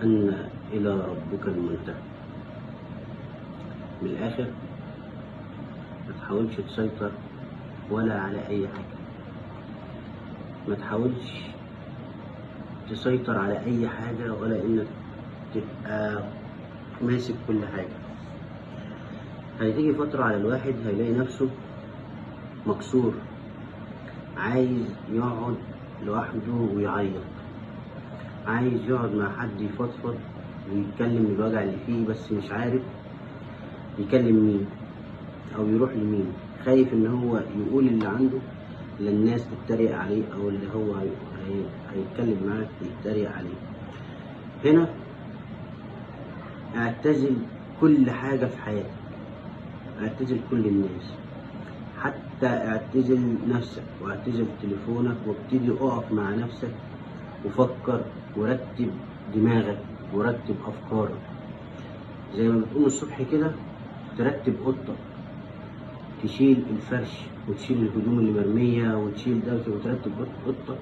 أن إلى ربك المنتهى. من الآخر ما تحاولش تسيطر ولا على أي حاجة، ما تحاولش تسيطر على أي حاجة ولا إنك تبقى ماسك كل حاجة. هتيجي فترة على الواحد هيلاقي نفسه مكسور، عايز يقعد لوحده ويعيط، عايز يقعد مع حد يفضفض ويتكلم الوجع اللي فيه، بس مش عارف يكلم مين او يروح لمين، خايف ان هو يقول اللي عنده للناس تتريق عليه، او اللي هو هيتكلم معاه يتريق عليه. هنا اعتزل كل حاجة في حياتك، اعتزل كل الناس، حتى اعتزل نفسك واعتزل تليفونك، وابتدي اقف مع نفسك وفكر ورتب دماغك ورتب افكارك. زي ما بتقوم الصبح كده ترتب اوضتك، تشيل الفرش وتشيل الهدوم اللي مرمية وتشيل ده وترتب اوضتك،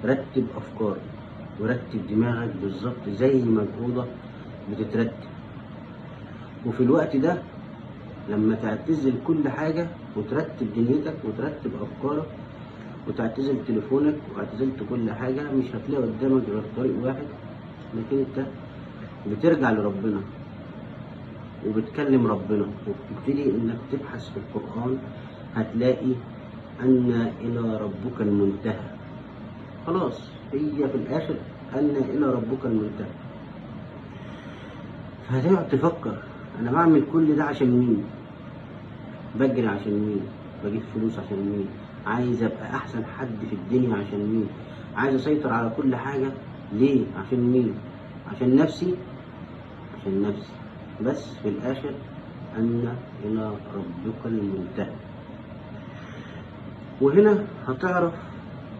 رتب افكارك ورتب دماغك بالظبط زي ما الأوضة بتترتب. وفي الوقت ده لما تعتزل كل حاجة وترتب دنيتك وترتب أفكارك وتعتزل تليفونك واعتزلت كل حاجة، مش هتلاقي قدامك غير طريق واحد، انك انت بترجع لربنا وبتكلم ربنا وبتبتدي انك تبحث في القرآن، هتلاقي أن إلى ربك المنتهى. خلاص هي في الآخر أن إلى ربك المنتهى. فهتقعد تفكر أنا بعمل كل ده عشان مين؟ بجري عشان مين؟ بجيب فلوس عشان مين؟ عايز أبقى أحسن حد في الدنيا عشان مين؟ عايز أسيطر على كل حاجة ليه؟ عشان مين؟ عشان نفسي؟ عشان نفسي. بس في الآخر أن إلى ربك المنتهى. وهنا هتعرف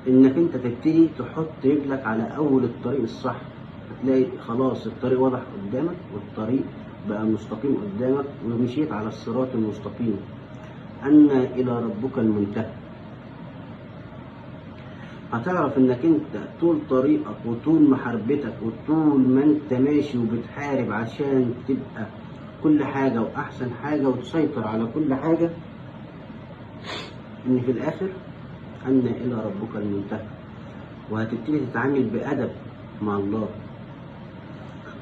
إنك أنت تبتدي تحط رجلك على أول الطريق الصح، هتلاقي خلاص الطريق واضح قدامك والطريق بقى مستقيم قدامك ومشيت على الصراط المستقيم. أن إلى ربك المنتهى. هتعرف إنك أنت طول طريقك وطول محاربتك وطول ما أنت ماشي وبتحارب عشان تبقى كل حاجة وأحسن حاجة وتسيطر على كل حاجة، إن في الآخر أن إلى ربك المنتهى. وهتبتدي تتعامل بأدب مع الله،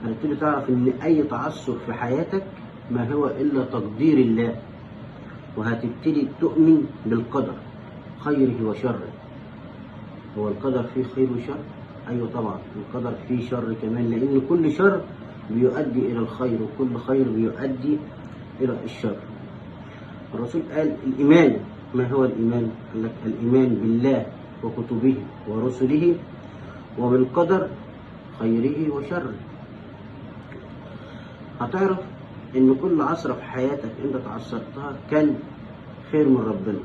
هتبتدي تعرف إن أي تعثر في حياتك ما هو إلا تقدير الله، وهتبتدي تؤمن بالقدر خيره وشره. هو القدر فيه خير وشر؟ أيوة طبعا القدر فيه شر كمان، لأن كل شر بيؤدي إلى الخير وكل خير بيؤدي إلى الشر. الرسول قال الإيمان. ما هو الإيمان؟ قال لك الإيمان بالله وكتبه ورسله وبالقدر خيره وشره. هتعرف إن كل عصر في حياتك أنت تعثرتها كان خير من ربنا.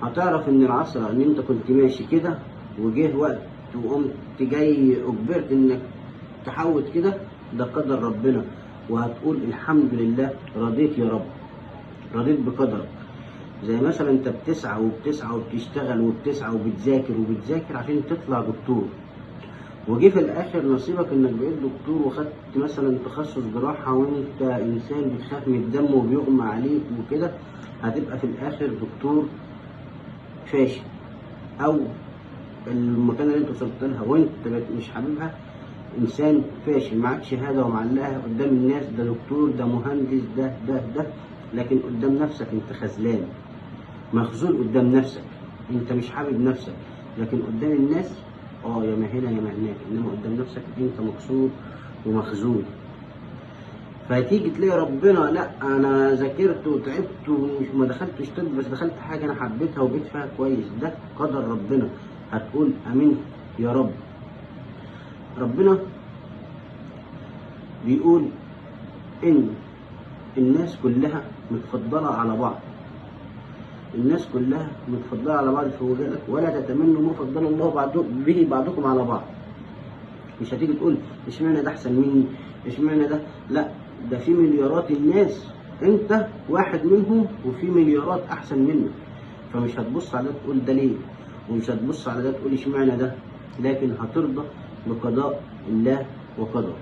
هتعرف إن العصر إن أنت كنت ماشي كده وجه وقت وقمت جاي أجبرت إنك تحوت كده، ده قدر ربنا، وهتقول الحمد لله رضيت يا رب، رضيت بقدرك. زي مثلا انت بتسعى وبتسعى وبتشتغل وبتسعى وبتذاكر عشان تطلع دكتور، وجي في الاخر نصيبك انك بقيت دكتور وخدت مثلا تخصص جراحة وانت انسان بتخاف من الدم وبيغمى عليك وكده، هتبقى في الاخر دكتور فاشل، او المكان اللي انت وصلت لها وانت مش حاببها انسان فاشل، معاك شهادة ومعلقها قدام الناس ده دكتور ده مهندس ده، لكن قدام نفسك انت خذلان مخذول، قدام نفسك انت مش حابب نفسك، لكن قدام الناس يا ما هنا يا ما هناك، انما قدام نفسك انت مكسور ومخذول. فتيجي تلاقي ربنا لا انا ذاكرت وتعبت وما دخلتش طب بس دخلت حاجه انا حبيتها وبقيت فيها كويس، ده قدر ربنا. هتقول امين يا رب. ربنا بيقول ان الناس كلها متفضلة على بعض، الناس كلها متفضلة على بعض في وجهك، ولا تتمنوا ما فضل الله به بعضكم على بعض. مش هتيجي تقول اشمعنى ده احسن مني، اشمعنى ده، لا ده في مليارات الناس انت واحد منهم وفي مليارات احسن منك، فمش هتبص على ده تقول ده ليه، ومش هتبص على ده تقول اشمعنى ده، لكن هترضى بقضاء الله وقدر.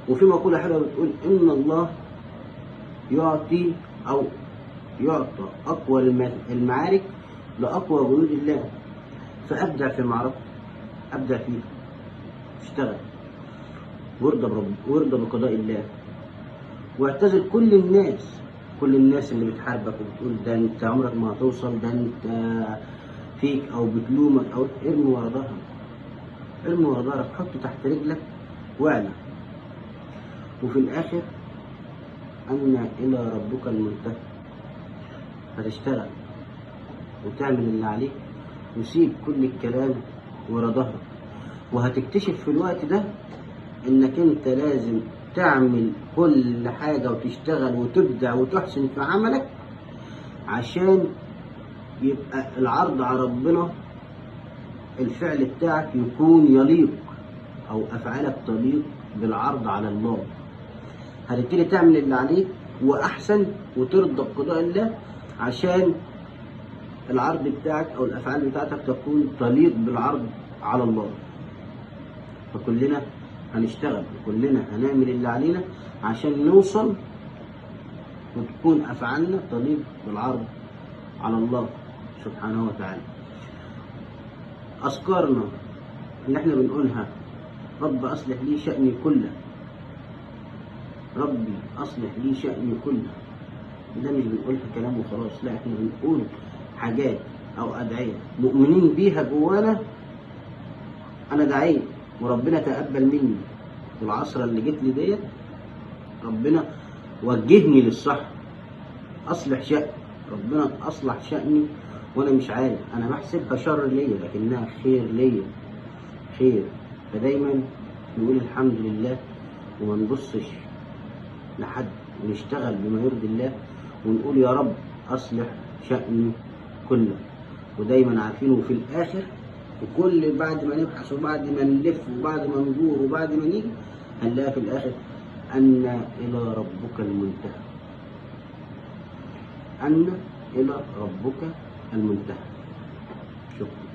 وفي مقولة حلوة بتقول إن الله يعطي أو يعطى أقوى المعارك لأقوى جنود الله. فأبدع في معركة، أبدع فيها، اشتغل وارضى بقضاء الله، واعتزل كل الناس اللي بتحاربك وبتقول ده انت عمرك ما هتوصل، ده انت فيك او بتلومك، او ارمي ورا ظهرك، حط تحت رجلك واعلى. وفي الاخر ان الى ربك المنتهى. هتشتغل وتعمل اللي عليك وسيب كل الكلام ورا ظهرك، وهتكتشف في الوقت ده انك انت لازم تعمل كل حاجة وتشتغل وتبدع وتحسن في عملك عشان يبقى العرض على ربنا، الفعل بتاعك يكون يليق او افعالك تليق بالعرض على الله. هتبتدي تعمل اللي عليك واحسن وترضى بقضاء الله عشان العرض بتاعك او الافعال بتاعتك تكون تليق بالعرض على الله. فكلنا هنشتغل وكلنا هنعمل اللي علينا عشان نوصل وتكون افعالنا تليق بالعرض على الله سبحانه وتعالى. اذكارنا اللي احنا بنقولها: رب اصلح لي شأني كله، ربي اصلح لي شأني كله، ده مش بنقولها كلام وخلاص، لا احنا بنقول حاجات او ادعية مؤمنين بيها جوانا. انا دعيت وربنا تقبل مني والعصرة اللي جت لي ديت ربنا وجهني للصح، اصلح شأني، ربنا اصلح شأني وانا مش عارف، انا بحسبها شر ليا لكنها خير ليا، خير. فدايما نقول الحمد لله وما نبصش لحد ونشتغل بما يرضي الله ونقول يا رب اصلح شأني كله. ودايما عارفين وفي الاخر وكل بعد ما نبحث وبعد ما نلف وبعد ما ندور وبعد ما نيجي هنلاقي في الاخر ان الى ربك المنتهى، ان الى ربك المنتهى. شكرا.